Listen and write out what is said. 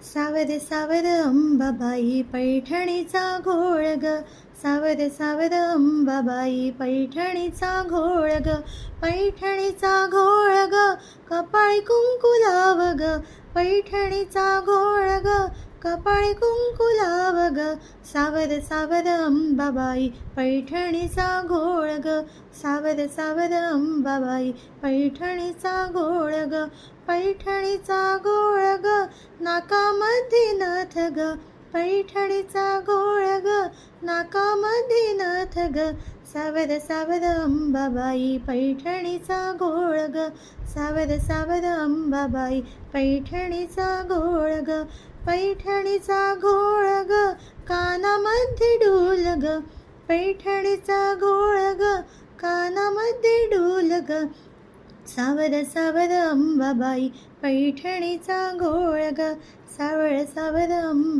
सावर सावर अंबाबाई पैठणीचा घोळ ग, सावर सावर अंबाबाई पैठणीचा घोळ ग, पैठणीचा घोळ ग, कपाळी कुंकू लाव ग, पैठणीचा घोळ ग, कपाळी कुंकू लाव ग, सावर सावर अंबाबाई पैठणीचा घोळ ग, सावर सावर अंबाबाई पैठणीचा घोळ ग, पैठणीचा घोळ ग, नाकामध्ये नथ ग, पैठणीचा घोळ ग, नाकामध्ये नथ ग, सावर सावर अंबाबाई पैठणीचा घोळ ग, सावर सावर अंबाबाई पैठणीचा घोळ ग, पैठणीचा घोळ ग, कानामध्ये डोल ग, पैठणीचा घोळ ग, कानामध्ये डोल ग, सावर सावर अंबाबाई पैठणीचा घोळ ग, सावर सावर अंबाबाई